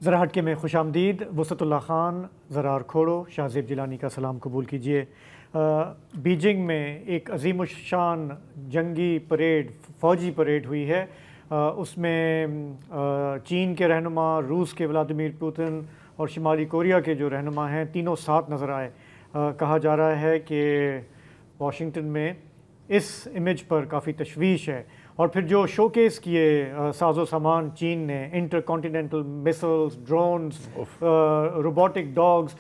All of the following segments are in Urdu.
ذرا ہٹکے میں خوش آمدید. وسعت اللہ خان، زرار کھوڑو، شاہ زیب جیلانی کا سلام قبول کیجیے. بیجنگ میں ایک عظیم الشان جنگی پریڈ، فوجی پریڈ ہوئی ہے. اس میں چین کے رہنما، روس کے ولادیمیر پوتن اور شمالی کوریا کے جو رہنما ہیں، تینوں ساتھ نظر آئے. کہا جا رہا ہے کہ واشنگٹن میں اس امیج پر کافی تشویش ہے. اور پھر جو شو کیس کیے ساز و سامان چین نے، intercontinental missiles, drones, robotic dogs,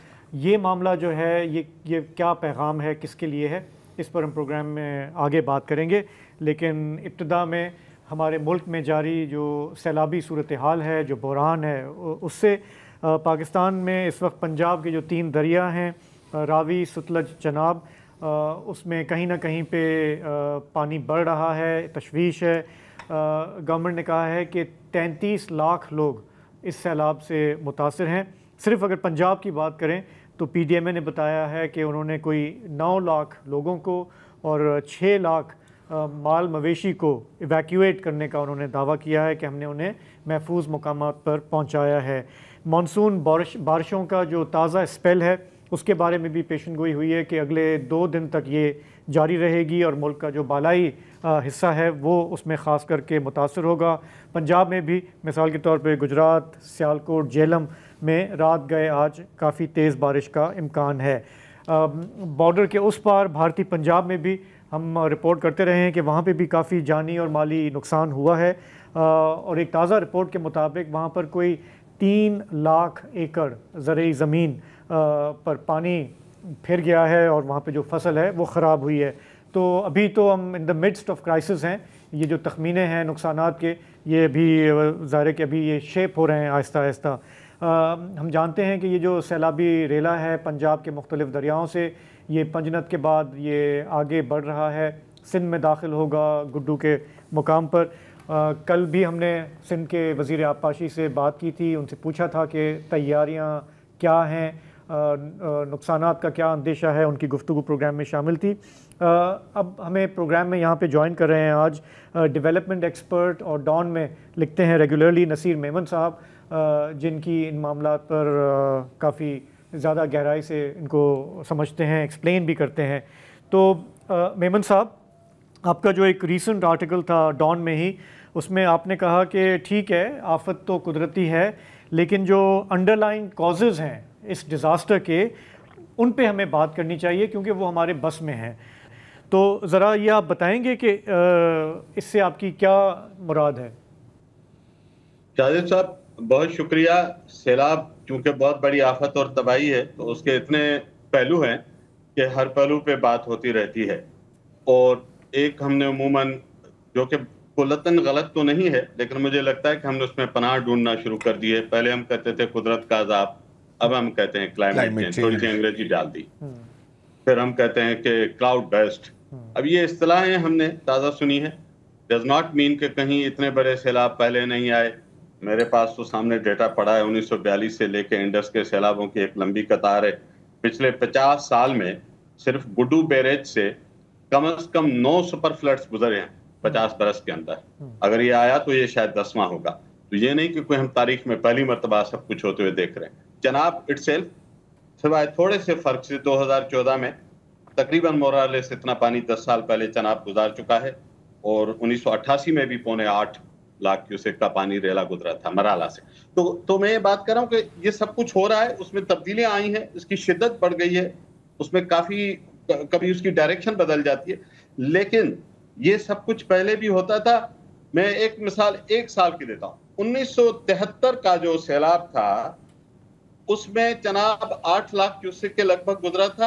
یہ معاملہ جو ہے یہ کیا پیغام ہے، کس کے لیے ہے، اس پر ہم پروگرام میں آگے بات کریں گے. لیکن ابتدا میں ہمارے ملک میں جاری جو سیلابی صورتحال ہے، جو بحران ہے، اس سے پاکستان میں اس وقت پنجاب کے جو 3 دریا ہیں، راوی، ستلج، چناب، اس میں کہیں نہ کہیں پہ پانی بڑھ رہا ہے، تشویش ہے. گورنمنٹ نے کہا ہے کہ 33 لاکھ لوگ اس سیلاب سے متاثر ہیں. صرف اگر پنجاب کی بات کریں تو پی ڈی ایم اے نے بتایا ہے کہ انہوں نے کوئی 9 لاکھ لوگوں کو اور 6 لاکھ مال مویشی کو ایویکیویٹ کرنے کا انہوں نے دعویٰ کیا ہے کہ ہم نے انہیں محفوظ مقامات پر پہنچایا ہے. مانسون بارشوں کا جو تازہ اسپیل ہے، اس کے بارے میں بھی پیشن گوئی ہوئی ہے کہ اگلے 2 دن تک یہ جاری رہے گی اور ملک کا جو بالائی حصہ ہے وہ اس میں خاص کر کے متاثر ہوگا. پنجاب میں بھی مثال کے طور پہ گجرات، سیالکوٹ، جہلم میں رات گئے آج کافی تیز بارش کا امکان ہے. بارڈر کے اس پار بھارتی پنجاب میں بھی ہم رپورٹ کرتے رہے ہیں کہ وہاں پہ بھی کافی جانی اور مالی نقصان ہوا ہے. اور ایک تازہ رپورٹ کے مطابق وہاں پر کوئی 3 لاکھ ایکڑ زرعی زمین پر پانی پھر گیا ہے اور وہاں پہ جو فصل ہے وہ خراب ہوئی ہے. تو ابھی تو ہم ان دا مڈسٹ آف کرائسس ہیں. یہ جو تخمینے ہیں نقصانات کے، یہ بھی ظاہر ہے کہ ابھی یہ شیپ ہو رہے ہیں آہستہ آہستہ. ہم جانتے ہیں کہ یہ جو سیلابی ریلا ہے پنجاب کے مختلف دریاؤں سے، یہ پنجنت کے بعد یہ آگے بڑھ رہا ہے، سندھ میں داخل ہوگا گڈو کے مقام پر. کل بھی ہم نے سندھ کے وزیر آبپاشی سے بات کی تھی، ان سے پوچھا تھا کہ تیاریاں کیا ہیں، نقصانات کا کیا اندیشہ ہے. ان کی گفتگو پروگرام میں شامل تھی. اب ہمیں پروگرام میں یہاں پہ جوائن کر رہے ہیں آج ڈیولپمنٹ ایکسپرٹ اور ڈان میں لکھتے ہیں ریگولرلی، نصیر میمن صاحب، جن کی ان معاملات پر کافی زیادہ گہرائی سے ان کو سمجھتے ہیں، ایکسپلین بھی کرتے ہیں. تو میمن صاحب، آپ کا جو ایک ریسنٹ آرٹیکل تھا ڈان میں ہی، اس میں آپ نے کہا کہ ٹھیک ہے آفت تو قدرتی ہے، لیکن جو انڈر لائن کازز ہیں اس ڈیزاسٹر کے، ان پہ ہمیں بات کرنی چاہیے کیونکہ وہ ہمارے بس میں ہیں. تو ذرا یہ آپ بتائیں گے کہ اس سے آپ کی کیا مراد ہے؟ شاہد صاحب بہت شکریہ. سیلاب چونکہ بہت بڑی آفت اور تباہی ہے تو اس کے اتنے پہلو ہیں کہ ہر پہلو پہ بات ہوتی رہتی ہے. اور ایک ہم نے عموماً، جو کہ کلتاً غلط تو نہیں ہے لیکن مجھے لگتا ہے کہ ہم نے اس میں پناہ ڈھونڈنا شروع کر دی ہے. پہلے ہم کہتے تھے قدرت کا عذاب، اب ہم کہتے ہیں کلائمیٹ چینج، تھوڑی سی انگریزی ڈال دی. پھر ہم کہتے ہیں کہ کلاؤڈ بیسڈ. اب یہ اصطلاحیں ہم نے تازہ سنی ہے. ڈز ناٹ مین کہ کہیں اتنے بڑے سیلاب پہلے نہیں آئے. میرے پاس تو سامنے ڈیٹا پڑا ہے، 1942 سے لے کے انڈس کے سیلابوں کی ایک لمبی قطار ہے. پچھلے 50 سال میں صرف گڈو بیریج سے کم از کم 9 سپر فلڈز گزرے ہیں 50 برس کے اندر. اگر یہ آیا تو یہ شاید 10واں ہوگا. تو یہ نہیں کہ کوئی ہم تاریخ میں پہلی مرتبہ سب کچھ ہوتے ہوئے دیکھ رہے ہیں. جناب اٹ سیلف سوائے تھوڑے سے فرق سے 2014 میں تقریباً مورالس اتنا پانی 10 سال پہلے چناب گزار چکا ہے، اور 1988 میں بھی 7.25 لاکھ کیوسک کا پانی ریلا گزرا تھا مرالا سے. تو میں یہ بات کر رہا ہوں کہ یہ سب کچھ ہو رہا ہے، اس میں تبدیلیاں آئی ہیں، اس کی شدت بڑھ گئی ہے، اس میں کافی کبھی اس کی ڈائریکشن بدل جاتی ہے، لیکن یہ سب کچھ پہلے بھی ہوتا تھا. میں ایک مثال 1 سال کی دیتا ہوں. 1973 کا جو سیلاب تھا اس میں چناب 8 لاکھ کیوسک کے لگ بھگ گزرا تھا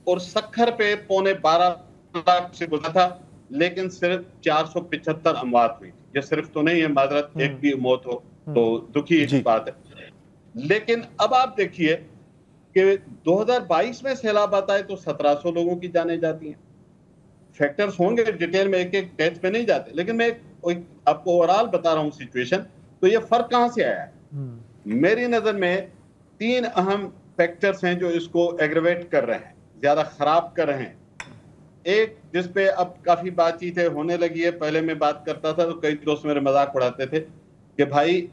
اور سکھر پہ 12.25 لاکھ سے گزرا تھا، لیکن صرف 475 اموات ہوئی. یہ صرف تو نہیں ہے، معذرت، ایک بھی موت ہو تو دکھی بات ہے. لیکن اب آپ دیکھیے کہ 2022 میں سیلاب آتا ہے تو 1700 لوگوں کی جانیں جاتی ہیں. فیکٹرز ہوں گے ڈیٹیل میں، ایک ایک ڈیتھ پہ نہیں جاتے، لیکن میں آپ کو اوورال بتا رہا ہوں سچویشن. تو یہ فرق کہاں سے آیا ہے؟ میری نظر میں 3 اہم فیکٹرز ہیں جو اس کو ایگریویٹ کر رہے ہیں، زیادہ خراب کر رہے ہیں. ایک جس پہ اب کافی بات چیتیں ہونے لگی ہے، پہلے میں بات کرتا تھا تو کئی دوست میرے مذاق اڑاتے تھے کہ بھائی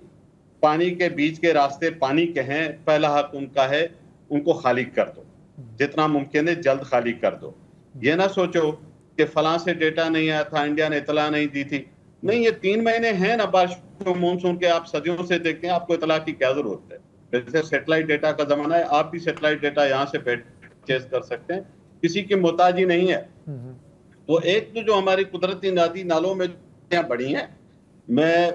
پانی کے بیچ کے راستے پانی کے ہیں، پہلا حق ان کا ہے، ان کو خالی کر دو، جتنا ممکن ہے جلد خالی کر دو. یہ نہ سوچو کہ فلاں سے ڈیٹا نہیں آیا تھا، انڈیا نے اطلاع نہیں دی تھی. نہیں، یہ 3 مہینے ہیں نا بارشوں مونسون کے، آپ صدیوں سے دیکھتے ہیں، آپ کو اطلاع کی کیا ضرورت ہے؟ جیسے سیٹلائٹ ڈیٹا کا زمانہ ہے، آپ بھی سیٹلائٹ ڈیٹا یہاں سے پرچیز کر سکتے ہیں، کسی کی محتاجی نہیں ہے. تو ایک تو جو ہماری قدرتی ندی نالوں میں بڑی ہیں، میں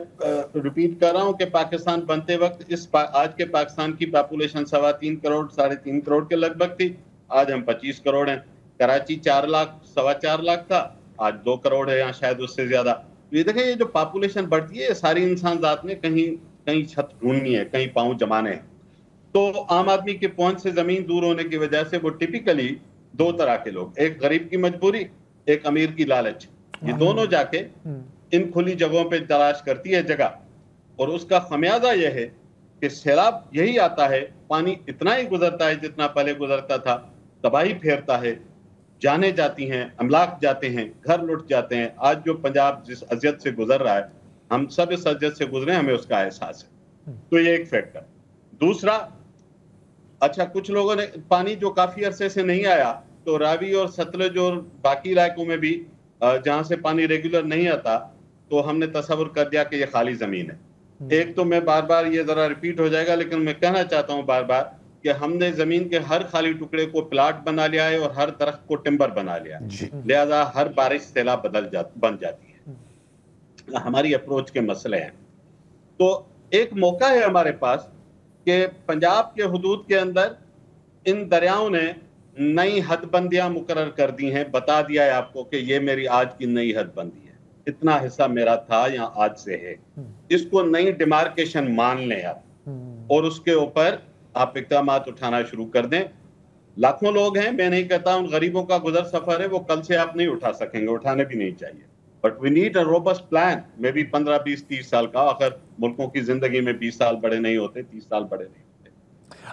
ریپیٹ کر رہا ہوں کہ پاکستان بنتے وقت آج کے پاکستان کی پاپولیشن 3.25 کروڑ 3.5 کروڑ کے لگ بھگ تھی، آج ہم 25 کروڑ ہیں. کراچی 4 لاکھ 4.25 لاکھ تھا، آج 2 کروڑ ہے، یا شاید اس سے زیادہ. یہ دیکھیں، یہ جو پاپولیشن بڑھتی ہے، ساری انسان ذات نے کہیں چھت ڈھونڈنی ہے، کہیں پاؤں جمانے ہیں. تو عام آدمی کے پہنچ سے زمین دور ہونے کی وجہ سے وہ ٹپیکلی 2 طرح کے لوگ، ایک غریب کی مجبوری، ایک امیر کی لالچ، یہ دونوں جا کے ان کھلی جگہوں پہ تلاش کرتی ہے جگہ. اور اس کا خمیازہ یہ ہے کہ سیلاب یہی آتا ہے، پانی اتنا ہی گزرتا ہے جتنا پہلے گزرتا تھا، تباہی پھیرتا ہے، جانیں جاتی ہیں، املاک جاتے ہیں، گھر لٹ جاتے ہیں. آج جو پنجاب جس اذیت سے گزر رہا ہے، ہم سب اس اذیت سے گزرے، ہمیں اس کا احساس ہے. تو یہ ایک فیکٹر. دوسرا، اچھا کچھ لوگوں نے پانی جو کافی عرصے سے نہیں آیا، تو راوی اور ستلج اور باقی علاقوں میں بھی جہاں سے پانی ریگولر نہیں آتا، تو ہم نے تصور کر دیا کہ یہ خالی زمین ہے. ایک تو میں بار بار یہ ذرا ریپیٹ ہو جائے گا، لیکن میں کہنا چاہتا ہوں بار بار کہ ہم نے زمین کے ہر خالی ٹکڑے کو پلاٹ بنا لیا ہے اور ہر درخت کو ٹمبر بنا لیا ہے. لہذا ہر بارش سیلاب بن جاتی ہے. ہماری اپروچ کے مسئلے ہیں. تو ایک موقع ہے ہمارے پاس کہ پنجاب کے حدود کے اندر ان دریاؤں نے نئی حد بندیاں مقرر کر دی ہیں. بتا دیا ہے آپ کو کہ یہ میری آج کی نئی حد بندی ہے، اتنا حصہ میرا تھا یا آج سے ہے. اس کو نئی ڈیمارکیشن مان لیں آپ، اور اس کے اوپر آپ اقدامات اٹھانا شروع کر دیں. لاکھوں لوگ ہیں، میں نہیں کہتا ان غریبوں کا گزر سفر ہے وہ کل سے آپ نہیں اٹھا سکیں گے، اٹھانے بھی نہیں چاہیے. But we need a robust plan, میں بھی 15 20 30 سال کا. آخر ملکوں کی زندگی میں 20 سال بڑے نہیں ہوتے، 30 سال بڑے نہیں ہوتے.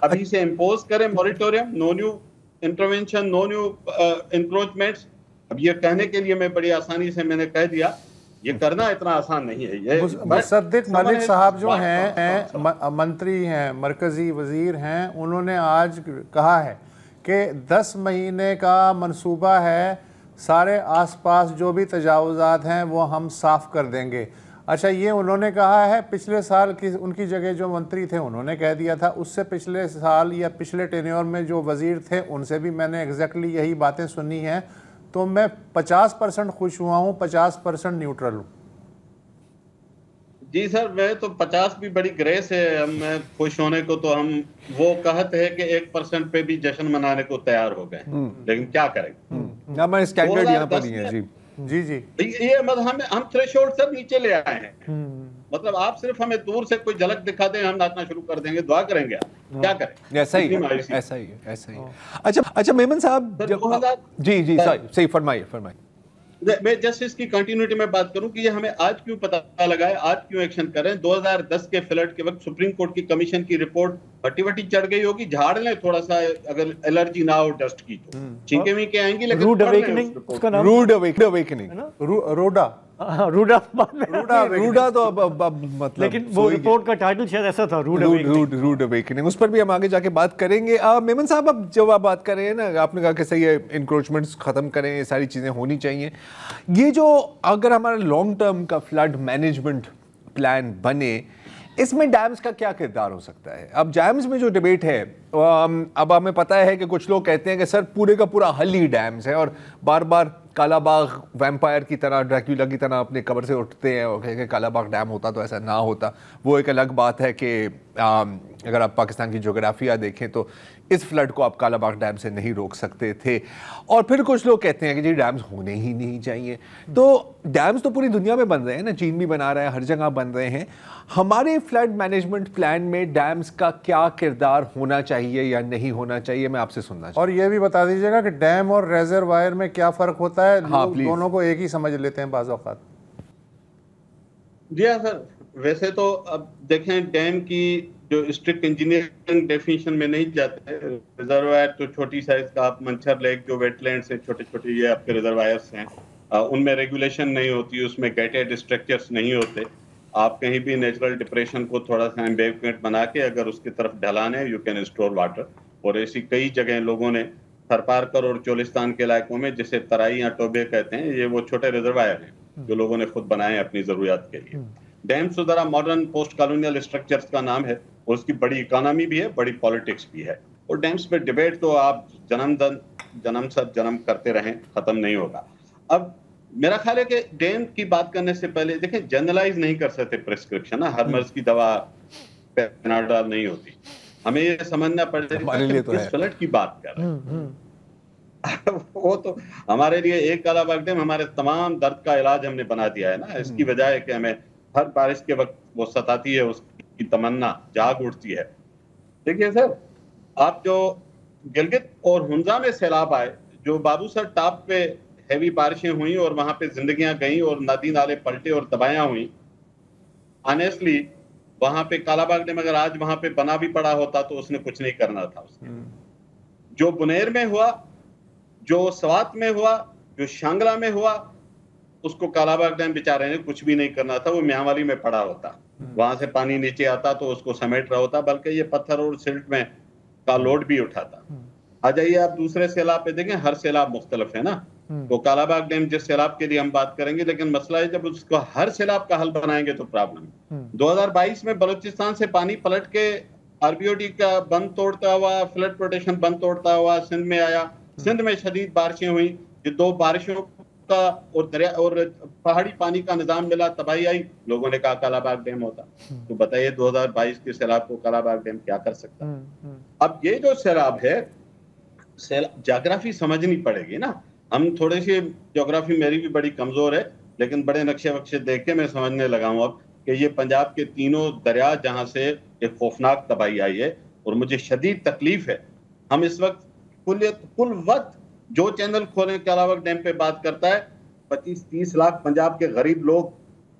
ابھی سے امپوز کریں موریٹوریم، نو نیو انٹرونشن، نو نیو انکروچمنٹس. اب یہ کہنے کے لیے میں بڑی آسانی سے میں نے کہہ دیا، یہ کرنا اتنا آسان نہیں ہے. یہ مصدق ملک صاحب جو ہیں، منتری ہیں، مرکزی وزیر ہیں، انہوں نے آج کہا ہے کہ 10 مہینے کا منصوبہ ہے، سارے آس پاس جو بھی تجاوزات ہیں وہ ہم صاف کر دیں گے. اچھا، یہ انہوں نے کہا ہے. پچھلے سال کی ان کی جگہ جو منتری تھے انہوں نے کہہ دیا تھا. اس سے پچھلے سال یا پچھلے ٹینیور میں جو وزیر تھے ان سے بھی میں نے ایگزیکٹلی یہی باتیں سنی ہیں. تو میں 50% خوش ہوا ہوں، 50% نیوٹرل ہوں. جی سر، میں تو 50 بھی بڑی گریس ہے. میں خوش ہونے کو تو ہم وہ کہت ہے کہ 1% پہ بھی جشن منانے کو تیار ہو گئے، لیکن کیا کریں گے؟ ہمارے اسٹینڈرڈ یہاں پر نہیں ہے. جی جی یہ ہم تھریشولڈ سے نیچے لے آئے ہیں. مطلب آپ صرف ہمیں دور سے کوئی جھلک دکھا دیں، ہم ناچنا شروع کر دیں گے. دعا کریں گے، کیا کریں؟ ایسا ہی ہے. اچھا میمن صاحب، جی صحیح فرمائیے. میں جسٹ اس کی کنٹینیوٹی میں بات کروں کہ یہ ہمیں آج کیوں پتہ لگا ہے، آج کیوں ایکشن کر رہے ہیں. 2010 کے فلڈ کے وقت سپریم کورٹ کی کمیشن کی رپورٹ ہٹی چڑھ گئی ہوگی. جھاڑ لیں تھوڑا سا، اگر الرجی نہ ہو ڈسٹ کی تو چھینکیں بھی آئیں گی، لیکن روڈا تو مطلب، لیکن وہ رپورٹ کا ٹائٹل شاید ایسا تھا، روڈ اویکننگ. اس پر بھی ہم آگے جا کے بات کریں گے. میمن صاحب، اب جب آپ بات کر رہے ہیں نا، آپ نے کہا کہ صحیح ہے، انکروچمنٹس ختم کریں، یہ ساری چیزیں ہونی چاہیے. یہ جو اگر ہمارا لانگ ٹرم کا فلڈ مینجمنٹ پلان بنے، اس میں ڈیمز کا کیا کردار ہو سکتا ہے؟ اب ڈیمز میں جو ڈیبیٹ ہے، اب ہمیں پتہ ہے کہ کچھ لوگ کہتے ہیں کہ سر پورے کا پورا حل ہی ڈیمز ہے، اور بار بار کالا باغ ویمپائر کی طرح، ڈریکولا کی طرح اپنے قبر سے اٹھتے ہیں اور کہیں کہ کالا باغ ڈیم ہوتا تو ایسا نہ ہوتا. وہ ایک الگ بات ہے کہ اگر آپ پاکستان کی جغرافیہ دیکھیں تو اس فلڈ کو آپ کالا باغ ڈیم سے نہیں روک سکتے تھے. اور پھر کچھ لوگ کہتے ہیں کہ جی ڈیمز ہونے ہی نہیں چاہیے. تو ڈیمز تو پوری دنیا میں بن رہے ہیں نا، چین بھی بنا رہا ہے، ہر جگہ بن رہے ہیں. ہمارے فلڈ مینجمنٹ پلان میں ڈیمز کا کیا کردار ہونا چاہیے یا نہیں ہونا چاہیے، میں آپ سے سننا چاہتا ہوں. اور یہ بھی بتا دیجیے گا کہ ڈیم اور ریزروائر میں کیا فرق ہوتا ہے. لوگ دونوں کو ایک ہی سمجھ لیتے ہیں بعض اوقات. جی ہاں سر، ویسے تو اب دیکھیں، ڈیم کی جو اسٹرکٹ انجینئرنگ ڈیفینیشن میں نہیں جاتے. ریزروائر تو چھوٹی سائز کا، آپ منچر لیک جو ویٹ لینڈ سے چھوٹے یہ آپ کے ریزروائرس ہیں، ان میں ریگولیشن نہیں ہوتی، اس میں گیٹڈ اسٹرکچرز نہیں ہوتے. آپ کہیں بھی نیچرل ڈپریشن کو تھوڑا سا ایمبیکمنٹ بنا کے اگر اس کی طرف ڈھلانے یو کین اسٹور واٹر. اور ایسی کئی جگہیں لوگوں نے تھرپارکر اور چولستان کے علاقوں میں جسے ترائی یا ٹوبے کہتے ہیں, یہ وہ چھوٹے ریزروائر ہیں جو لوگوں نے خود بنائے اپنی ضروریات کے لیے. ڈیمس ذرا ماڈرن پوسٹ کالونیل اسٹرکچرز کا نام ہے اور اس کی بڑی اکانومی بھی ہے, بڑی پالیٹکس بھی ہے. اور ڈیمس پہ ڈیبیٹ تو آپ جنم کرتے رہیں, ختم نہیں ہوگا. اب میرا خیال ہے کہ ڈیم کی بات کرنے سے پہلے دیکھیں جنرلائز نہیں کر سکتے پرسکرپشن, ہر مرض کی دوا پیناڈول نہیں ہوتی. ہمیں یہ سمجھنا پڑے گا کہ کس فلٹ کی بات کر رہے ہیں. وہ تو ہمارے لیے ایک کالا باغ ڈیم ہمارے تمام درد کا علاج ہم نے بنا دیا ہے نا. اس کی وجہ ہے کہ ہمیں ہر بارش کے وقت وہ ستاتی ہے, اس کی تمنا جاگ اٹھتی ہے. دیکھیے سر, آپ جو گلگت اور ہنزا میں سیلاب آئے, جو بابو سر ٹاپ پہ ہیوی بارشیں ہوئیں اور وہاں پہ زندگیاں گئیں اور ندی نالے پلٹے اور تباہیاں ہوئیں, آنیسٹلی وہاں پہ کالا باغ ڈیم اگر آج وہاں پہ بنا بھی پڑا ہوتا تو اس نے کچھ نہیں کرنا تھا. اس جو بنیر میں ہوا, جو سوات میں ہوا, جو شانگلہ میں ہوا, اس کو کالا باغ ڈیم بیچارے نے کچھ بھی نہیں کرنا تھا. وہ میانوالی میں پڑا ہوتا, وہاں سے پانی نیچے آتا تو اس کو سمیٹ رہا ہوتا, بلکہ یہ پتھر اور سلٹ میں کا لوڈ بھی اٹھاتا. آ جائیے آپ دوسرے سیلاب پہ دیکھیں, ہر سیلاب مختلف ہے نا. تو کالا باغ ڈیم جس سیلاب کے لیے ہم بات کریں گے, لیکن مسئلہ ہے جب اس کو ہر سیلاب کا حل بنائیں گے تو پرابلم ہے. 2022 میں بلوچستان سے پانی پلٹ کے RBOD کا بند توڑتا ہوا, فلڈ پروٹیکشن بند توڑتا ہوا سندھ میں آیا. سندھ میں شدید بارشیں ہوئیں, جو 2 بارشوں کا اور دریا اور پہاڑی پانی کا نظام ملا, تباہی آئی. لوگوں نے کہا کالا باغ ڈیم ہوتا. تو بتائیے 2022 کے سیلاب کو کالا باغ ڈیم کیا کر سکتا ہے؟ اب یہ جو سیلاب ہے, جغرافی سمجھنی پڑے گی نا. ہم تھوڑے سی جغرافی میری بھی بڑی کمزور ہے, لیکن بڑے نقشے وقشے دیکھ کے میں سمجھنے لگا ہوں اب کہ یہ پنجاب کے تینوں دریا جہاں سے ایک خوفناک تباہی آئی ہے, اور مجھے شدید تکلیف ہے. ہم اس وقت کل وقت جو چینل کھولیں کالا باغ ڈیم پہ بات کرتا ہے. 25-30 لاکھ پنجاب کے غریب لوگ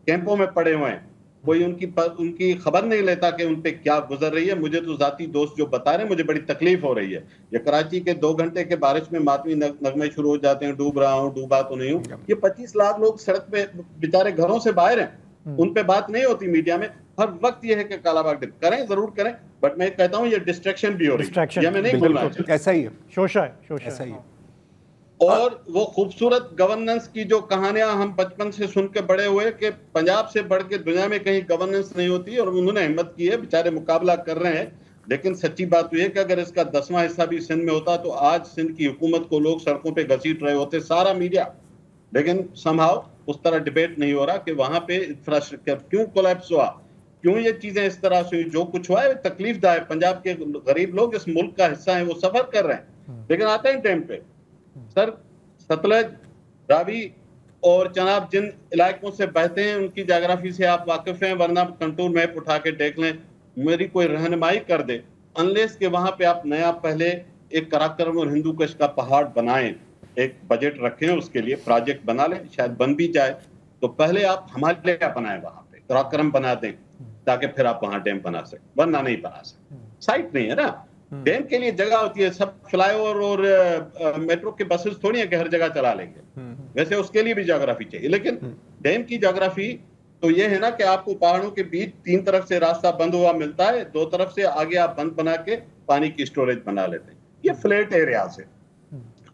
کیمپوں میں پڑے ہوئے ہیں, کوئی ان کی خبر نہیں لیتا کہ ان پہ کیا گزر رہی ہے. مجھے تو ذاتی دوست جو بتا رہے ہیں, مجھے بڑی تکلیف ہو رہی ہے. یہ کراچی کے 2 گھنٹے کے بارش میں ماتمی نغمے شروع ہو جاتے ہیں, ڈوب رہا ہوں, ڈوبا تو نہیں ہوں. یہ 25 لاکھ لوگ سڑک پہ بیچارے گھروں سے باہر ہیں, ان پہ بات نہیں ہوتی میڈیا میں. ہر وقت یہ ہے کہ کالا باغ ڈیم کریں, ضرور کریں, بٹ میں کہتا ہوں یہ ڈسٹریکشن بھی ہو رہی ہے, یہ میں نہیں بولنا چاہتا. ایسا ہی ہے, شوشہ ہے, ایسا ہی ہے. اور وہ خوبصورت گورننس کی جو کہانیاں ہم بچپن سے سن کے بڑے ہوئے کہ پنجاب سے بڑھ کے دنیا میں کہیں گورننس نہیں ہوتی, اور انہوں نے ہمت کی ہے, بیچارے مقابلہ کر رہے ہیں. لیکن سچی بات یہ ہے کہ اگر اس کا 10واں حصہ بھی سندھ میں ہوتا تو آج سندھ کی حکومت کو لوگ سڑکوں پہ گھسیٹ رہے ہوتے, سارا میڈیا. لیکن سمہاؤ اس طرح ڈیبیٹ نہیں ہو رہا کہ وہاں پہ انفراسٹرکچر کیوں کولیپس ہوا, کیوں یہ چیزیں اس طرح سے ہوئی. جو کچھ ہوا ہے تکلیف دہ ہے. پنجاب کے غریب لوگ اس ملک کا حصہ ہیں, وہ سفر کر رہے ہیں. لیکن آتے ہیں ٹائم پہ سر, ستلج, راوی اور چناب جن علاقوں سے بہتے ہیں, ان کی جغرافی سے آپ واقف ہیں, ورنہ کنٹور میپ اٹھا کے دیکھ لیں, میری کوئی رہنمائی کر دے. انلیس کہ وہاں پہ آپ نیا پہلے ایک کراکرم اور ہندو کش کا پہاڑ بنائیں, ایک بجٹ رکھیں, اس کے لیے پروجیکٹ بنا لیں, شاید بن بھی جائے. تو پہلے آپ ہمالیہ بنائیں, وہاں پہ کراکرم بنا دیں, تاکہ پھر آپ وہاں ڈیم بنا سکیں, ورنہ نہیں بنا سکتے. سائٹ نہیں ہے نا. ڈیم کے لیے جگہ ہوتی ہے, سب فلائی اوور اور میٹرو کے بسز تھوڑی ہیں کہ ہر جگہ چلا لیں گے. ویسے اس کے لیے بھی جغرافی چاہیے, لیکن ڈیم کی جغرافی تو یہ ہے نا کہ آپ کو پہاڑوں کے بیچ 3 طرف سے راستہ بند ہوا ملتا ہے, 2 طرف سے آگے آپ بند بنا کے پانی کی اسٹوریج بنا لیتے ہیں. یہ فلیٹ ایریا سے.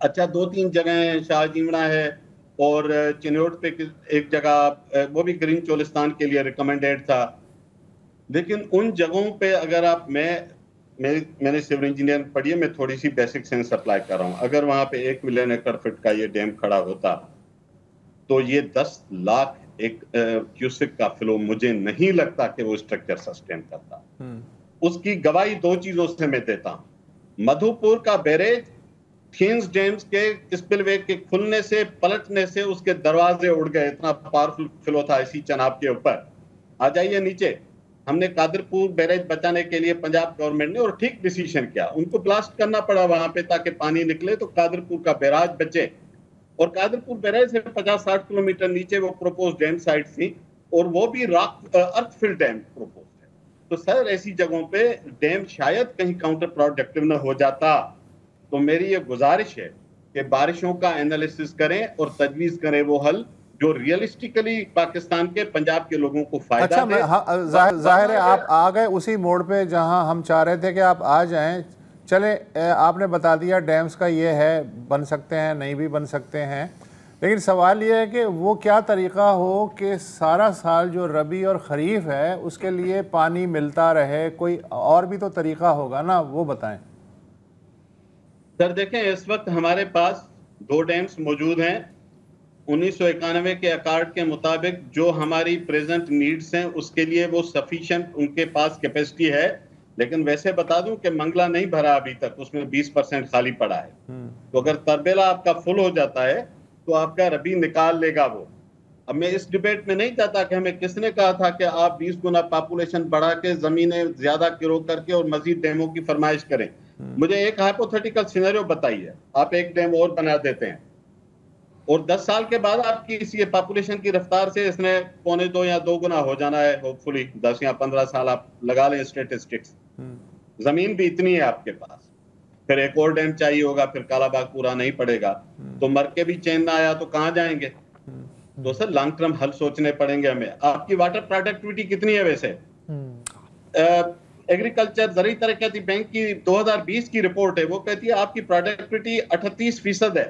اچھا 2-3 جگہیں, شاہ جیمڑا ہے اور چنوٹ پہ ایک جگہ, وہ بھی گرین چولستان کے لیے ریکمینڈیڈ تھا. لیکن ان جگہوں پہ اگر آپ, میں نے سول انجینئر پڑھی ہے, میں تھوڑی سی بیسک سینس اپلائی کر رہا ہوں. اگر وہاں پہ 1 ملین ایکڑ فٹ کا یہ ڈیم کھڑا ہوتا تو یہ 10 لاکھ کیوسک کا فلو, مجھے نہیں لگتا کہ وہ اسٹرکچر سسٹین کرتا. اس کی گواہی 2 چیزوں سے میں دیتا ہوں. مدھو پور کا بیریج تھینز ڈیمز کے اسپل وے کے کھلنے سے, پلٹنے سے اس کے دروازے اڑ گئے, اتنا پاورفل فلو تھا اسی چناب کے اوپر. آ جائیے نیچے, ہم نے قادر پور بیریج بچانے کے لیے پنجاب گورنمنٹ نے, اور ٹھیک ڈیسیشن کیا, ان کو بلاسٹ کرنا پڑا وہاں پہ تاکہ پانی نکلے تو قادر پور کا بیراج بچے. اور قادر پور بیراج سے 50-60 کلومیٹر نیچے وہ پروپوز ڈیم سائٹ تھی, اور وہ بھی ارتھ فل ڈیم پروپوز ہے. تو سر ایسی جگہوں پہ ڈیم شاید کہیں کاؤنٹر پروڈکٹیو نہ ہو جاتا. تو میری یہ گزارش ہے کہ بارشوں کا انالیسس کریں اور تجویز کریں وہ حل جو ریئلسٹکلی پاکستان کے پنجاب کے لوگوں کو فائدہ دے. ظاہر ہے آپ آ گئے اسی موڑ پہ جہاں ہم چاہ رہے تھے کہ آپ آ جائیں. چلیں آپ نے بتا دیا ڈیمز کا یہ ہے, بن سکتے ہیں نہیں بھی بن سکتے ہیں, لیکن سوال یہ ہے کہ وہ کیا طریقہ ہو کہ سارا سال جو ربیع اور خریف ہے اس کے لیے پانی ملتا رہے. کوئی اور بھی تو طریقہ ہوگا نا, وہ بتائیں. سر دیکھیں, اس وقت ہمارے پاس 2 ڈیمز موجود ہیں. 1991 کے اکارڈ کے مطابق جو ہماری پریزنٹ نیڈز ہیں اس کے لیے وہ سفیشینٹ ان کے پاس کیپیسٹی ہے. لیکن ویسے بتا دوں کہ منگلہ نہیں بھرا ابھی تک, اس میں 20% خالی پڑا ہے. تو اگر تربیلا آپ کا فل ہو جاتا ہے تو آپ کا ربیع نکال لے گا وہ. اب میں اس ڈیبیٹ میں نہیں چاہتا کہ ہمیں کس نے کہا تھا کہ آپ 20 گنا پاپولیشن بڑھا کے زمینیں زیادہ کرو کر کے اور مزید ڈیموں کی فرمائش کریں. مجھے ایک ہائپوتھیٹیکل سینیریو بتائیے, آپ ایک ڈیم اور بنا دیتے ہیں اور 10 سال کے بعد آپ کی اس پاپولیشن کی رفتار سے اس نے 1.25 یا 2 گنا ہو جانا ہے. ہوپ فلی 10 یا 15 سال آپ لگا لیں اسٹیٹسٹکس. زمین بھی اتنی ہے آپ کے پاس, پھر ایک اور ڈیم چاہیے ہوگا, پھر کالا باغ پورا نہیں پڑے گا, تو مر کے بھی چین نہ آیا تو کہاں جائیں گے؟ تو سر لانگ ٹرم حل سوچنے پڑیں گے ہمیں. آپ کی واٹر پروڈکٹیوٹی کتنی ہے ویسے؟ ایگریکلچر زرعی ترقیاتی بینک کی 2020 کی رپورٹ ہے, وہ کہتی ہے آپ کی پروڈکٹیوٹی 38% ہے.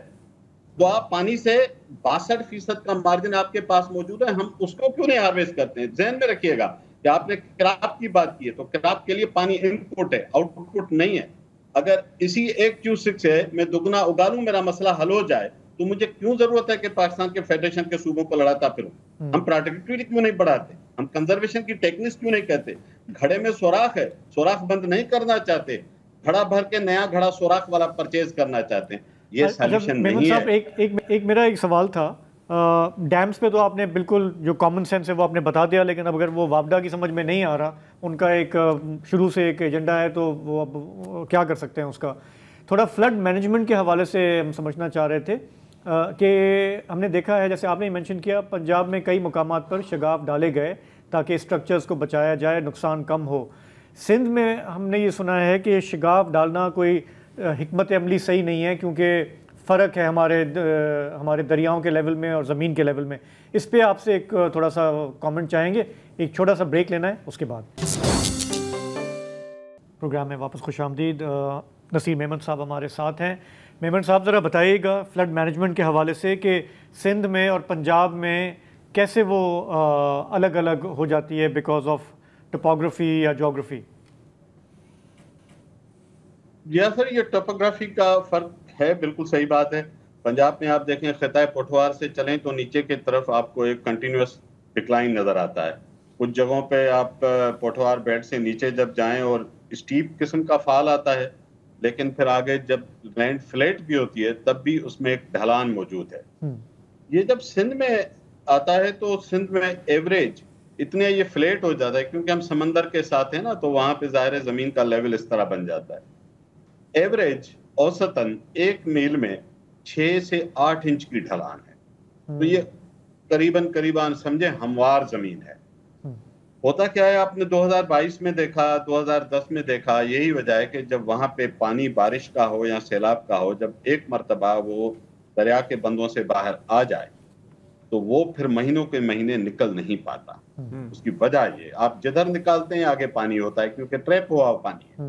تو آپ پانی سے 62% کا مارجن آپ کے پاس موجود ہے, ہم اس کو کیوں نہیں ہارویسٹ کرتے ہیں؟ ذہن میں رکھیے گا کہ آپ نے کراپ کی بات کی ہے, تو کراپ کے لیے پانی ان پٹ ہے, آؤٹ پٹ نہیں ہے. اگر اسی 1Q6 سے میں دگنا اگا لوں, میرا مسئلہ حل ہو جائے, تو مجھے کیوں ضرورت ہے کہ پاکستان کے فیڈریشن کے صوبوں کو لڑاتا پھروں؟ ہم پروڈکٹیوٹی کیوں نہیں بڑھاتے؟ ہم کنزرویشن کی ٹیکنکس کیوں نہیں کہتے؟ گھڑے میں سوراخ ہے, سوراخ بند نہیں کرنا چاہتے, گھڑا بھر کے نیا گھڑا سوراخ والا پرچیز کرنا چاہتے ہیں. یہ سالوشن نہیں ہے. ایک میرا ایک سوال تھا, ڈیمز پہ تو آپ نے بالکل جو کامن سینس ہے وہ آپ نے بتا دیا, لیکن اب اگر وہ وابڈا کی سمجھ میں نہیں آ رہا, ان کا ایک شروع سے ایک ایجنڈا ہے, تو وہ اب کیا کر سکتے ہیں اس کا؟ تھوڑا فلڈ مینجمنٹ کے حوالے سے ہم سمجھنا چاہ رہے تھے کہ ہم نے دیکھا ہے, جیسے آپ نے مینشن کیا, پنجاب میں کئی مقامات پر شگاف ڈالے گئے تاکہ اسٹرکچرز کو بچایا جائے, نقصان کم ہو. سندھ میں ہم نے یہ سنا ہے کہ شگاف ڈالنا کوئی حکمت عملی صحیح نہیں ہے, کیونکہ فرق ہے ہمارے دریاؤں کے لیول میں اور زمین کے لیول میں. اس پہ آپ سے ایک تھوڑا سا کامنٹ چاہیں گے. ایک چھوٹا سا بریک لینا ہے, اس کے بعد پروگرام میں واپس خوش آمدید. نصیر میمن صاحب ہمارے ساتھ ہیں. میمن صاحب ذرا بتائیے گا فلڈ مینجمنٹ کے حوالے سے کہ سندھ میں اور پنجاب میں کیسے وہ الگ الگ ہو جاتی ہے بیکاز آف ٹپوگرافی یا جیوگرافی؟ یا سر یہ ٹوپوگرافی کا فرق ہے, بالکل صحیح بات ہے. پنجاب میں آپ دیکھیں خطۂ پٹوار سے چلیں تو نیچے کی طرف آپ کو ایک کنٹینیوس ڈکلائن نظر آتا ہے. کچھ جگہوں پہ آپ پٹوار بیڈ سے نیچے جب جائیں اور اسٹیپ قسم کا فال آتا ہے, لیکن پھر آگے جب لینڈ فلیٹ بھی ہوتی ہے تب بھی اس میں ایک ڈھلان موجود ہے. یہ جب سندھ میں آتا ہے تو سندھ میں ایوریج اتنے یہ فلیٹ ہو جاتا ہے, کیونکہ ہم سمندر کے ساتھ ہیں نا, تو وہاں پہ ظاہر زمین کا لیول اس طرح بن جاتا ہے. ایوریج اوسطاً 1 میل میں 6 سے 8 انچ کی ڈھلان ہے. تو یہ قریباً سمجھے ہموار زمین ہے. ہوتا کیا ہے, آپ نے 2022 میں دیکھا, 2010 میں دیکھا, یہی وجہ ہے کہ جب وہاں پہ پانی بارش کا ہو یا سیلاب کا ہو, جب ایک مرتبہ وہ دریا کے بندوں سے باہر آ جائے تو وہ پھر مہینوں کے مہینے نکل نہیں پاتا. اس کی وجہ یہ, آپ جدھر نکالتے ہیں آگے پانی ہوتا ہے, کیونکہ ٹریپ ہوا پانی ہے.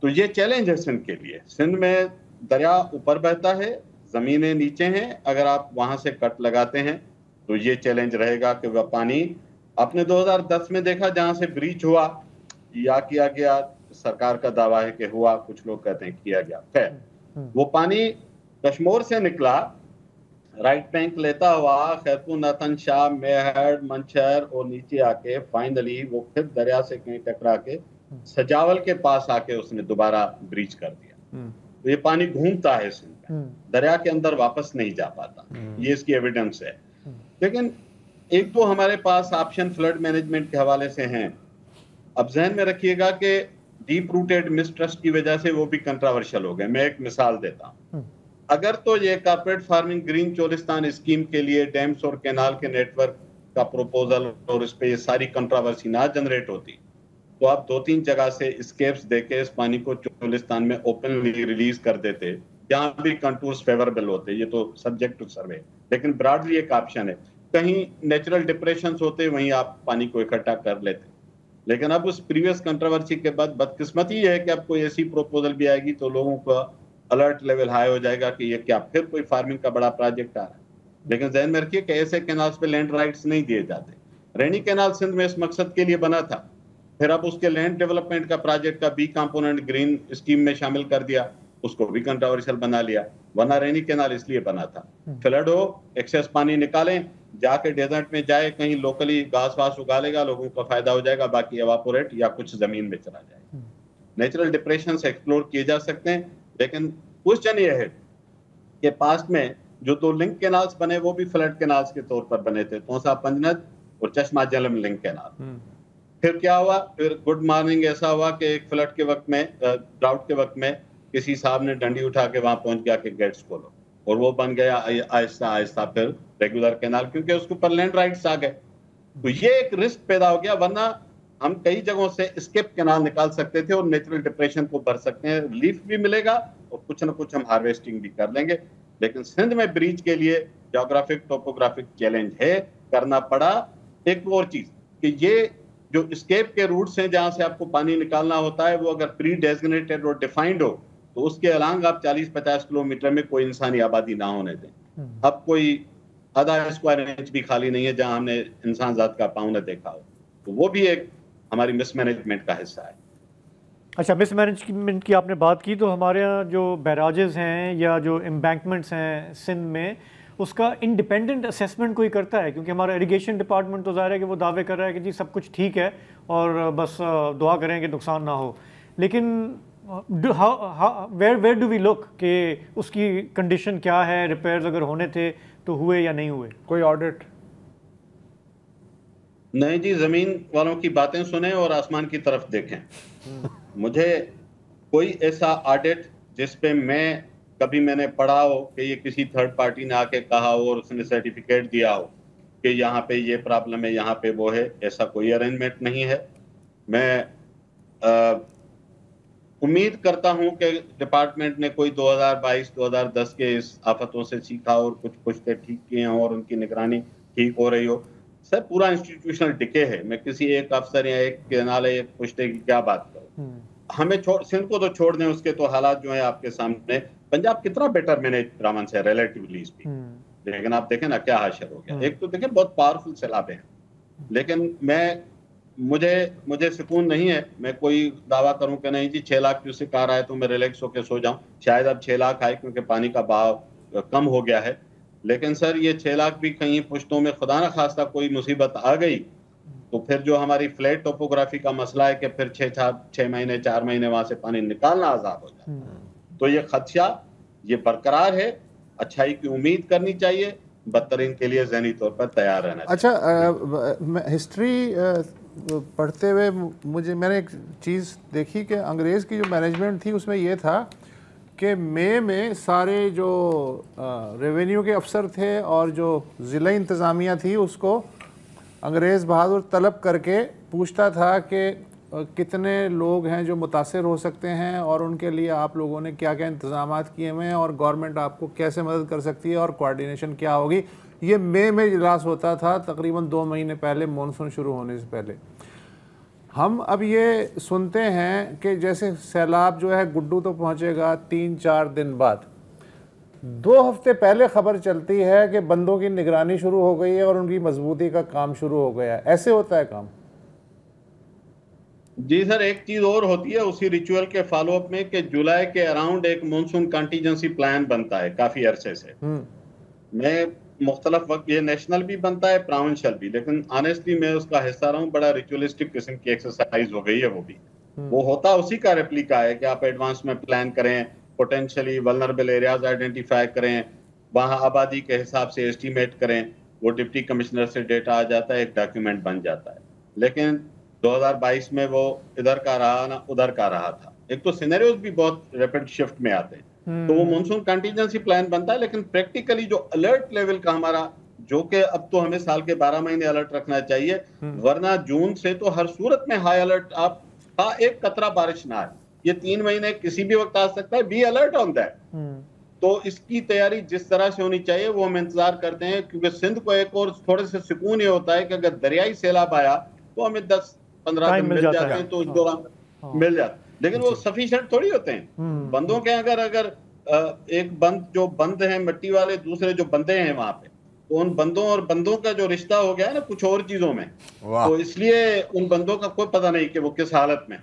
تو یہ چیلنج ہے سندھ کے لیے. سندھ میں دریا اوپر بہتا ہے, زمینیں نیچے ہیں, اگر آپ وہاں سے کٹ لگاتے ہیں تو یہ چیلنج رہے گا کہ وہ پانی, آپ نے 2010 میں دیکھا جہاں سے بریچ ہوا یا کیا گیا, سرکار کا دعویٰ ہے کہ ہوا, کچھ لوگ کہتے ہیں کیا گیا, خیر وہ پانی کشمور سے نکلا, رائٹ بینک لیتا ہوا خیرپور, ناتن شاہ, میہر, منچر اور نیچے آ کے فائنلی وہ پھر دریا سے کہیں ٹکرا کے سجاول کے پاس آ کے اس نے دوبارہ بریچ کر دیا. تو یہ پانی گھومتا ہے سندھ میں, دریا کے اندر واپس نہیں جا پاتا. یہ اس کی ایویڈنس ہے. لیکن ایک تو ہمارے پاس آپشن فلڈ مینجمنٹ کے حوالے سے ہیں. اب ذہن میں رکھیے گا کہ ڈیپ روٹیڈ مسٹرسٹ کی وجہ سے وہ بھی کنٹراورشل ہو گئے. میں ایک مثال دیتا ہوں. اگر تو یہ corporate farming green Cholistan scheme کے لیے ڈیمز اور کینال کے نیٹ ورک کا پروپوزل اور اس پہ یہ ساری کنٹراورسی نہ جنریٹ ہوتی, تو آپ 2-3 جگہ سے اسکیپس دے کے اس پانی کو چولستان میں اوپنلی ریلیز کر دیتے, جہاں بھی کنٹورز فیوریبل ہوتے, یہ تو سبجیکٹ ٹو سروے, لیکن براڈلی ایک آپشن ہے. کہیں نیچرل ڈپریشنز ہوتے وہیں آپ پانی کو اکٹھا کر لیتے. لیکن اب اس پریویس کنٹروورسی کے بعد بدقسمتی یہ ہے کہ اب کوئی ایسی پروپوزل بھی آئے گی تو لوگوں کا الرٹ لیول ہائی ہو جائے گا کہ یہ کیا پھر کوئی فارمنگ کا بڑا پروجیکٹ آ رہا ہے. لیکن ذہن میں رکھیے کہ ایسے کینالز پہ لینڈ رائٹس نہیں دیے جاتے. رینی کینال سندھ میں اس مقصد کے لیے بنا تھا, پھر اب اس کے لینڈ ڈیولپمنٹ کا پروجیکٹ کا بی کمپوننٹ گرین اسکیم میں شامل کر دیا, اس کو بھی کنٹروورشل بنا لیا. ورنہ رینی کینال اس لیے بنا تھا, فلڈ ہو, ایکسیس پانی نکالیں, جا کے ڈیزرٹ میں جائے, کہیں لوکلی گھاس واس اگا لے گا, لوگوں کا فائدہ ہو جائے گا, باقی ایواپوریٹ یا کچھ زمین میں چلا جائے گا. نیچرل ڈپریشن سے ایکسپلور کیے جا سکتے ہیں, لیکن کوشچن یہ ہے کہ پاسٹ میں جو 2 لنک کینالز بنے وہ بھی فلڈ کینالز کے طور پر بنے تھے, تونسا پنجنت اور چشمہ جلم لنک کینال. پھر کیا ہوا, پھر گڈ مارننگ ایسا ہوا کہ ایک فلڈ کے وقت میں, ڈراؤٹ کے وقت میں کسی صاحب نے ڈنڈی اٹھا کے وہاں پہنچ گیا کہ گیٹس کھولو, اور وہ بن گیا آہستہ آہستہ پھر ریگولر کینال, کیونکہ اس کے اوپر لینڈ رائٹس آ گئے. تو یہ ایک رسک پیدا ہو گیا, ورنہ ہم کئی جگہوں سے اسکیپ کینال نکال سکتے تھے اور نیچرل ڈپریشن کو بھر سکتے ہیں, ریلیف بھی ملے گا اور کچھ نہ کچھ ہم ہارویسٹنگ بھی کر لیں گے. لیکن سندھ میں بریج کے لیے جیوگرافک ٹوپوگرافک چیلنج ہے, کرنا پڑا. ایک اور چیز کہ یہ جو اسکیپ کے روٹس ہیں جہاں سے آپ کو پانی نکالنا ہوتا ہے, وہ اگر پری ڈیزگنیٹڈ اور ڈیفائنڈ ہو تو اس کے الانگ آپ 40-50 کلومیٹر میں کوئی انسانی آبادی نہ ہونے دیں. اب کوئی آدھا اسکوائر انچ بھی خالی نہیں ہے جہاں ہم نے انسان ذات کا پاؤں نہ دیکھا ہو. تو وہ بھی ایک ہماری مس مینجمنٹ کا حصہ ہے. اچھا, مس مینجمنٹ کی آپ نے بات کی, تو ہمارے یہاں جو بیراجز ہیں یا جو امبینکمنٹس ہیں سندھ میں, اس کا انڈیپینڈنٹ اسیسمنٹ کوئی کرتا ہے؟ کیونکہ ہمارا اریگیشن ڈپارٹمنٹ تو ظاہر ہے کہ وہ دعوے کر رہا ہے کہ جی سب کچھ ٹھیک ہے اور بس دعا کریں کہ نقصان نہ ہو, لیکن ویئر ڈو وی لک کہ اس کی کنڈیشن کیا ہے, ریپیئرز اگر ہونے تھے تو ہوئے یا نہیں ہوئے؟ کوئی آڈٹ نہیں جی, زمین والوں کی باتیں سنیں اور آسمان کی طرف دیکھیں. مجھے کوئی ایسا آڈٹ جس پہ کبھی میں نے پڑھا ہو کہ یہ کسی تھرڈ پارٹی نے آ کے کہا ہو اور اس نے سرٹیفکیٹ دیا ہو کہ یہاں پہ یہ پرابلم ہے, یہاں پہ وہ ہے, ایسا کوئی ارینجمنٹ نہیں ہے. میں امید کرتا ہوں کہ ڈپارٹمنٹ نے کوئی 2022-2010 کے اس آفتوں سے سیکھا اور کچھ پشتے ٹھیک کیے ہیں اور ان کی نگرانی ٹھیک ہو رہی ہو. سر پورا انسٹیٹیوشنل ڈکے ہے, میں کسی ایک افسر یا ایک کینال ایک پشتے کی کیا بات کروں. ہمیں سندھ کو تو چھوڑ دیں, اس کے تو حالات جو ہیں آپ کے سامنے. پنجاب کتنا بیٹر مینیج رامن سے ریلیٹیولی اسپیکنگ, لیکن آپ دیکھیں نا کیا حشر ہو گیا. ایک تو دیکھیں بہت پاورفل سیلاب ہیں, لیکن مجھے سکون نہیں ہے. میں کوئی دعویٰ کروں کہ نہیں جی 6 لاکھ کیوسک آ رہا ہے تو میں ریلیکس ہو کے سو جاؤں. شاید اب 6 لاکھ آئے کیونکہ پانی کا بہاؤ کم ہو گیا ہے, لیکن سر یہ 6 لاکھ بھی کہیں پشتوں میں خدا نہ خواستہ کوئی مصیبت آ گئی تو پھر جو ہماری فلیٹ ٹوپوگرافی کا مسئلہ ہے کہ پھر 6 مہینے 4 مہینے وہاں سے پانی نکالنا عذاب ہو جاتا ہے. تو یہ خدشہ یہ برقرار ہے. اچھائی کی امید کرنی چاہیے, بدترین کے لیے ذہنی طور پر تیار رہنا چاہیے. اچھا, ہسٹری پڑھتے ہوئے میں نے ایک چیز دیکھی کہ انگریز کی جو مینجمنٹ تھی اس میں یہ تھا کہ مئی میں سارے جو ریونیو کے افسر تھے اور جو ضلعی انتظامیہ تھی اس کو انگریز بہادر طلب کر کے پوچھتا تھا کہ کتنے لوگ ہیں جو متاثر ہو سکتے ہیں اور ان کے لیے آپ لوگوں نے کیا کیا انتظامات کیے ہوئے ہیں اور گورنمنٹ آپ کو کیسے مدد کر سکتی ہے اور کوارڈینیشن کیا ہوگی. یہ مئی میں اجلاس ہوتا تھا, تقریباً 2 مہینے پہلے, مونسون شروع ہونے سے پہلے. ہم اب یہ سنتے ہیں کہ جیسے سیلاب جو ہے گڈو تو پہنچے گا 3-4 دن بعد, 2 ہفتے پہلے خبر چلتی ہے کہ بندوں کی نگرانی شروع ہو گئی ہے اور ان کی مضبوطی کا کام شروع ہو گیا ہے. ایسے ہوتا ہے کام؟ جی سر, ایک چیز اور ہوتی ہے اسی ریچول کے فالو اپ میں کہ جولائی کے اراؤنڈ ایک مونسون کنٹیجنسی پلان بنتا ہے کافی عرصے سے. میں مختلف وقت یہ نیشنل بھی بنتا ہے, پراونشل بھی, لیکن آنیسٹلی میں اس کا حصہ رہا ہوں. بڑا ریچولسٹک قسم کی ایکسرسائز ہو گئی ہے وہ بھی. وہ ہوتا اسی کا ریپلیکا ہے کہ آپ ایڈوانس میں پلان کریں, پوٹینشلی ولنریبل ایریاز آئیڈینٹیفائی کریں, وہاں آبادی کے حساب سے ایسٹیمیٹ کریں, وہ ڈپٹی کمشنر سے ڈیٹا آ جاتا ہے, ایک ڈاکیومنٹ بن جاتا ہے. لیکن 2022 میں وہ ادھر کا رہا نہ ادھر کا رہا تھا. ایک تو سینیریوز بھی بہت ریپڈ شفٹ میں آتے ہیں, تو وہ مونسون کنٹینجنسی پلان بنتا ہے. لیکن پریکٹیکلی جو الرٹ لیول کا ہمارا, جو کہ اب تو ہمیں سال کے 12 مہینے الرٹ رکھنا چاہیے, ورنہ جون سے تو ہر صورت میں ہائی الرٹ. آپ ایک قطرہ بارش نہ آئے, یہ 3 مہینے کسی بھی وقت آ سکتا ہے. Be alert on that. تو اس کی تیاری جس طرح سے ہونی چاہیے وہ ہم انتظار کرتے ہیں، کیونکہ سندھ کو ایک اور تھوڑے سے سکون یہ ہوتا ہے کہ اگر دریائی سیلاب آیا تو ہمیں 10-15 دن مل جاتے ہیں، تو اس دوران مل جاتا، لیکن وہ سفیشینٹ تھوڑی ہوتے ہیں بندوں کے. اگر ایک بند جو بند ہیں مٹی والے، دوسرے جو بندے ہیں وہاں پہ، تو ان بندوں اور بندوں کا جو رشتہ ہو گیا ہے نا کچھ اور چیزوں میں، تو اس لیے ان بندوں کا کوئی پتہ نہیں کہ وہ کس حالت میں.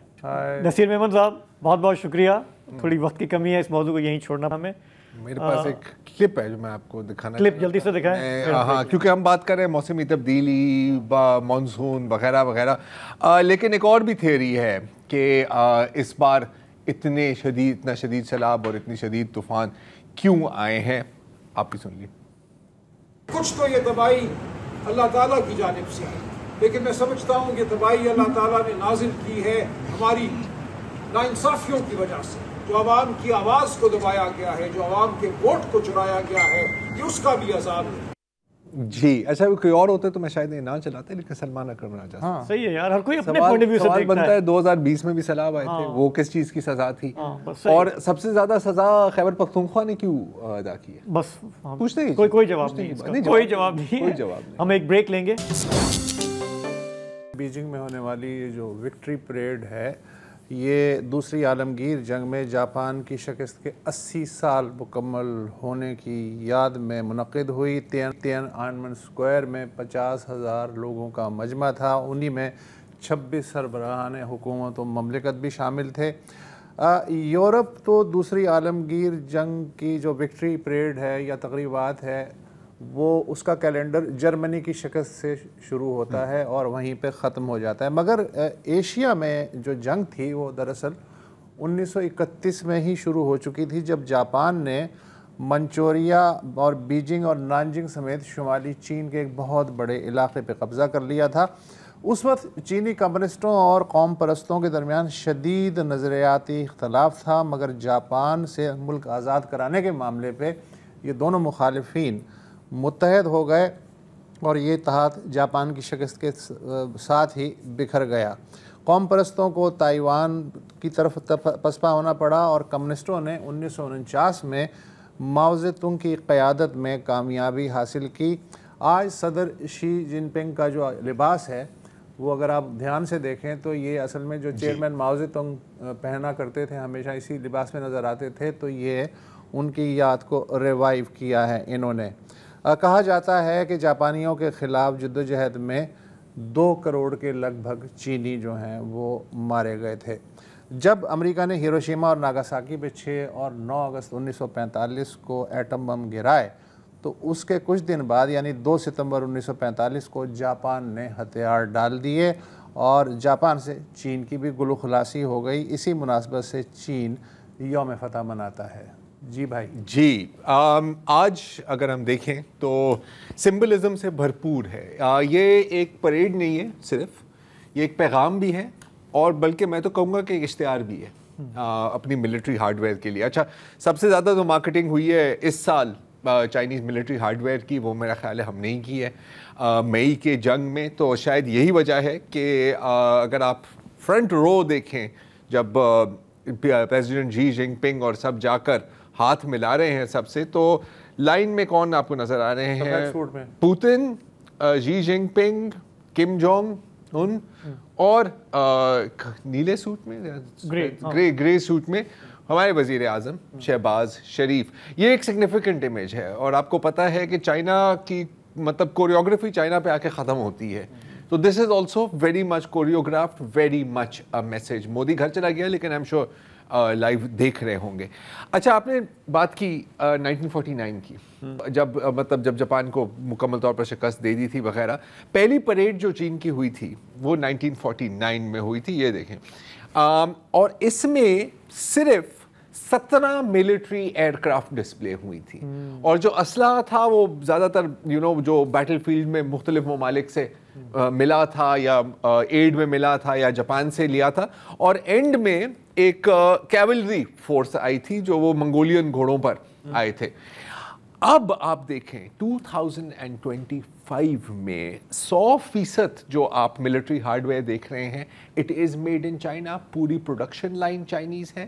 نصیر میمن صاحب بہت بہت شکریہ. تھوڑی وقت کی کمی ہے، اس موضوع کو یہیں چھوڑنا ہمیں. میرے پاس ایک کلپ ہے جو میں آپ کو دکھانا کلپ جلدی سے دکھائیں. ہاں، کیونکہ ہم بات کر رہے ہیں موسمی تبدیلی، مانسون وغیرہ وغیرہ، لیکن ایک اور بھی تھیوری ہے کہ اس بار اتنا شدید سیلاب اور اتنی شدید طوفان کیوں آئے ہیں. آپ بھی سن لیے. کچھ تو یہ تباہی اللہ تعالیٰ کی جانب سے ہے، لیکن میں سمجھتا ہوں کہ تباہی اللہ تعالیٰ نے نازل کی ہے ہماری ناانصافیوں کی وجہ سے. جو عوام کی آواز کو دبایا گیا ہے، جو عوام کے ووٹ کو چرایا گیا ہے، یہ اس کا بھی عذاب ہے. جی اچھا، کوئی اور ہوتے تو میں شاید یہ نہ چلاتے، لیکن سلمان اکرم راجہ صحیح ہے یار، ہر کوئی اپنے پوائنٹ آف ویو سے سوال دیکھتا بنتا ہے. ہے 2020 میں بھی سیلاب آئے تھے، وہ کس چیز کی سزا تھی، اور سب سے زیادہ سزا خیبر پختونخوا نے کیوں ادا کی ہے؟ بس پوچھتے ہی کوئی جواب نہیں اس کا، کوئی جواب نہیں. ہم ایک بریک لیں گے. بیجنگ میں ہونے والی یہ جو وکٹری پریڈ ہے، یہ دوسری عالمگیر جنگ میں جاپان کی شکست کے 80 سال مکمل ہونے کی یاد میں منعقد ہوئی. تین آنمن سکوائر میں 50,000 لوگوں کا مجمع تھا، انہی میں 26 سربراہان حکومت و مملکت بھی شامل تھے. یورپ تو دوسری عالمگیر جنگ کی جو وکٹری پریڈ ہے یا تقریبات ہے، وہ اس کا کیلنڈر جرمنی کی شکست سے شروع ہوتا ہے اور وہیں پہ ختم ہو جاتا ہے. مگر ایشیا میں جو جنگ تھی وہ دراصل 1931 میں ہی شروع ہو چکی تھی، جب جاپان نے منچوریا اور بیجنگ اور نانجنگ سمیت شمالی چین کے ایک بہت بڑے علاقے پہ قبضہ کر لیا تھا. اس وقت چینی کمیونسٹوں اور قوم پرستوں کے درمیان شدید نظریاتی اختلاف تھا، مگر جاپان سے ملک آزاد کرانے کے معاملے پہ یہ دونوں مخالفین متحد ہو گئے اور یہ اتحاد جاپان کی شکست کے ساتھ ہی بکھر گیا. قوم پرستوں کو تائیوان کی طرف پسپا ہونا پڑا اور کمیونسٹوں نے 1949 میں ماؤ زے تونگ کی قیادت میں کامیابی حاصل کی. آج صدر شی جن پنگ کا جو لباس ہے وہ اگر آپ دھیان سے دیکھیں تو یہ اصل میں جو چیئرمین ماؤ زے تونگ پہنا کرتے تھے، ہمیشہ اسی لباس میں نظر آتے تھے، تو یہ ان کی یاد کو ریوائیو کیا ہے انہوں نے. کہا جاتا ہے کہ جاپانیوں کے خلاف جدوجہد میں 2 کروڑ کے لگ بھگ چینی جو ہیں وہ مارے گئے تھے. جب امریکہ نے ہیروشیما اور ناگاساکی پہ 6 اور 9 اگست 1945 کو ایٹم بم گرائے، تو اس کے کچھ دن بعد یعنی 2 ستمبر 1945 کو جاپان نے ہتھیار ڈال دیے اور جاپان سے چین کی بھی گلو خلاصی ہو گئی. اسی مناسبت سے چین یوم فتح مناتا ہے. جی بھائی. جی آج اگر ہم دیکھیں تو سمبلزم سے بھرپور ہے. یہ ایک پریڈ نہیں ہے صرف، یہ ایک پیغام بھی ہے، اور بلکہ میں تو کہوں گا کہ ایک اشتہار بھی ہے اپنی ملٹری ہارڈ ویئر کے لیے. اچھا، سب سے زیادہ جو مارکیٹنگ ہوئی ہے اس سال چائنیز ملٹری ہارڈ ویئر کی، وہ میرا خیال ہے ہم نہیں کی ہے مئی کے جنگ میں. تو شاید یہی وجہ ہے کہ اگر آپ فرنٹ رو دیکھیں، جب پریزیڈنٹ جی جن پنگ اور سب جا کر ہاتھ ملا رہے ہیں سب سے، تو لائن میں کون آپ کو نظر آ رہے ہیں؟ پوتن، جی جن پنگ، کم جونگ ان، اور نیلے سوٹ میں، گرے سوٹ میں ہمارے وزیر اعظم شہباز شریف. یہ ایک سگنیفیکنٹ امیج ہے، اور آپ کو پتہ ہے کہ چائنا کی مطلب کوریوگرافی چائنا پہ آ کے ختم ہوتی ہے. تو this is also very much choreographed, very much a message. Modi گھر چلا گیا لیکن آئی ایم شیور لائیو دیکھ رہے ہوں گے. اچھا، آپ نے بات کی 1949 کی، جب جاپان کو مکمل طور پر شکست دے دی تھی وغیرہ. پہلی پریڈ جو چین کی ہوئی تھی وہ 1949 میں ہوئی تھی، یہ دیکھیں. اور اس میں صرف 17 ملٹری ایئر کرافٹ ڈسپلے ہوئی تھی، اور جو اسلحہ تھا وہ زیادہ تر جو بیٹل فیلڈ میں مختلف ممالک سے ملا تھا یا ایڈ میں ملا تھا یا جاپان سے لیا تھا. اور اینڈ میں ایک کیولری فورس آئی تھی جو وہ منگولین گھوڑوں پر آئے تھے. اب آپ دیکھیں 2025 میں 100% جو آپ ملٹری ہارڈ ویئر دیکھ رہے ہیں، it is made in China. پوری پروڈکشن لائن چائنیز ہے،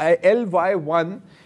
LY-1,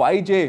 YJ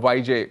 YJ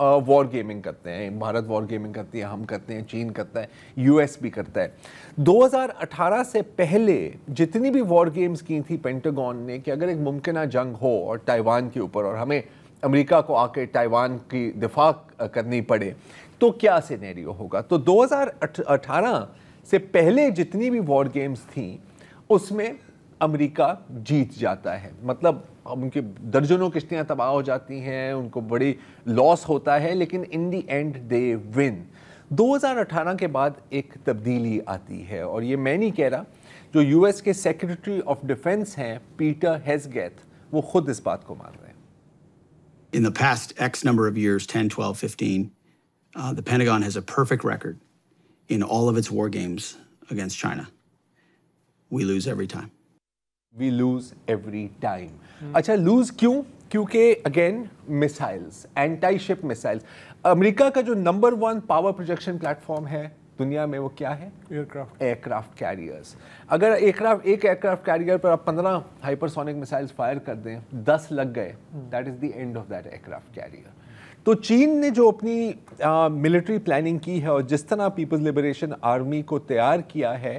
وار گیمنگ کرتے ہیں, بھارت وار گیمنگ کرتی ہے, ہم کرتے ہیں, چین کرتا ہے, یو ایس بھی کرتا ہے. 2018 سے پہلے جتنی بھی وار گیمز کی تھی پینٹاگون نے کہ اگر ایک ممکنہ جنگ ہو اور تائیوان کے اوپر اور ہمیں امریکہ کو آ کے تائیوان کی دفاع کرنی پڑے تو کیا سینیریو ہوگا. تو 2018 سے پہلے جتنی بھی وار گیمز تھیں اس میں امریکہ جیت جاتا ہے, مطلب ان کی درجنوں کشتیاں تباہ ہو جاتی ہیں, ان کو بڑی لاس ہوتا ہے, لیکن ان دی اینڈ دے ون. 2018 کے بعد ایک تبدیلی آتی ہے, اور یہ میں نہیں کہہ رہا, جو یو ایس کے سیکرٹری آف ڈیفنس ہیں پیٹر ہیزگیتھ, وہ خود اس بات کو مان رہے ہیں. In the past X number of years, 10, 12, 15, the Pentagon has a perfect record in all of its war games against China. We lose every time. We lose every time. اچھا, لوز کیوں؟ کیونکہ اگین میسائلز, اینٹائی شپ میسائلز. امریکہ کا جو number 1 power projection plate form ہے دنیا میں وہ کیا ہے؟ Aircraft carriers. اگر ایک ایئرکرافٹ کیریئر پر آپ 15 ہائپرسونک میسائلز فائر کر دیں, 10 لگ گئے, that is the end of that aircraft carrier. تو چین نے جو اپنی ملٹری پلاننگ کی ہے اور جس طرح پیپلز لبریشن آرمی کو تیار کیا ہے,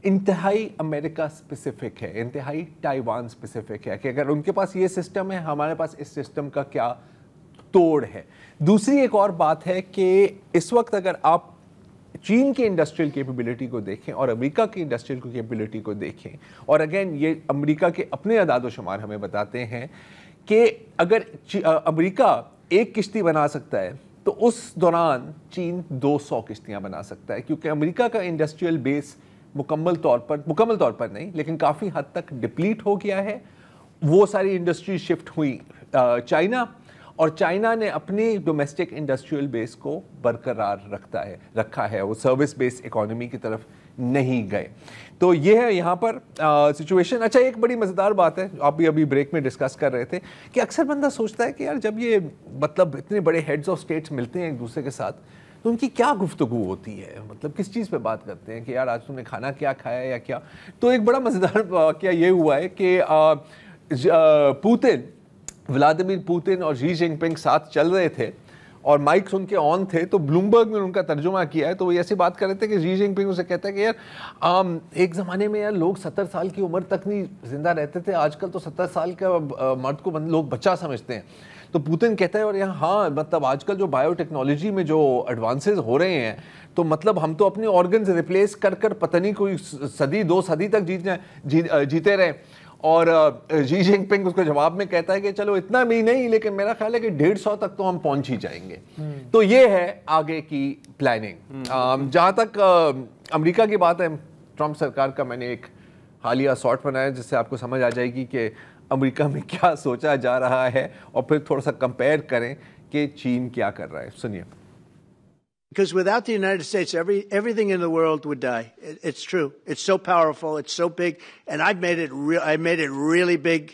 انتہائی امریکہ اسپیسیفک ہے, انتہائی تائیوان اسپیسیفک ہے کہ اگر ان کے پاس یہ سسٹم ہے, ہمارے پاس اس سسٹم کا کیا توڑ ہے. دوسری ایک اور بات ہے کہ اس وقت اگر آپ چین کی انڈسٹریل کیپیبلٹی کو دیکھیں اور امریکہ کی انڈسٹریل کیپیبلٹی کو دیکھیں, اور اگین یہ امریکہ کے اپنے اعداد و شمار ہمیں بتاتے ہیں کہ اگر امریکہ ایک کشتی بنا سکتا ہے تو اس دوران چین 200 کشتیاں بنا سکتا ہے, کیونکہ امریکہ کا انڈسٹریل بیس مکمل طور پر نہیں لیکن کافی حد تک ڈپلیٹ ہو گیا ہے. وہ ساری انڈسٹری شفٹ ہوئی چائنا, اور چائنا نے اپنی ڈومیسٹک انڈسٹریل بیس کو برقرار رکھا ہے, وہ سروس بیس اکانومی کی طرف نہیں گئے. تو یہ ہے یہاں پر سچویشن. اچھا, ایک بڑی مزیدار بات ہے, آپ بھی ابھی بریک میں ڈسکس کر رہے تھے کہ اکثر بندہ سوچتا ہے کہ یار جب یہ مطلب اتنے بڑے ہیڈز آف اسٹیٹس ملتے ہیں ایک دوسرے کے ساتھ تو ان کی کیا گفتگو ہوتی ہے, مطلب کس چیز پہ بات کرتے ہیں کہ یار آج تم نے کھانا کیا کھایا یا کیا. تو ایک بڑا مزیدار واقعہ یہ ہوا ہے کہ ولادیمیر پوتن اور شی جن پنگ ساتھ چل رہے تھے اور مائکس ان کے آن تھے, تو بلومبرگ میں ان کا ترجمہ کیا ہے, تو وہ ایسی بات کر رہے تھے کہ شی جن پنگ اسے کہتا ہے کہ یار ایک زمانے میں یار لوگ 70 سال کی عمر تک نہیں زندہ رہتے تھے, آج کل تو 70 سال کا مرد کو لوگ بچہ سمجھتے ہیں. تو پوتن کہتا ہے اور یہاں ہاں مطلب آج کل جو بایو ٹیکنالوجی میں جو ایڈوانسز ہو رہے ہیں تو مطلب ہم تو اپنے آرگنز ریپلیس کر پتہ نہیں کوئی صدی 2 صدی تک جیتے رہے. اور شی جن پنگ اس کو جواب میں کہتا ہے کہ چلو اتنا بھی نہیں لیکن میرا خیال ہے کہ 150 تک تو ہم پہنچ ہی جائیں گے. تو یہ ہے آگے کی پلاننگ. جہاں تک امریکہ کی بات ہے, ٹرمپ سرکار کا میں نے ایک حالیہ سارٹ بنایا جس سے آپ کو سمجھ آ جائے گی کہ امریکہ میں کیا سوچا جا رہا ہے, اور پھر تھوڑا سا کمپیئر کریں کہ چین کیا کر رہا ہے. سنیے. Because without the United States, everything in the world would die. It's true. It's so powerful. It's so big. And I made it really big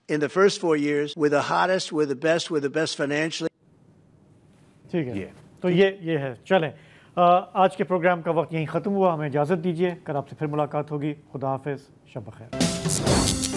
in the first 4 years. We're the hottest. We're the best. We're the best financially. ٹھیک ہے, تو یہ ہے. چلیں, آج کے پروگرام کا وقت یہیں ختم ہوا, ہمیں اجازت دیجیے, کل آپ سے پھر ملاقات ہوگی. خدا حافظ, شب بخیر.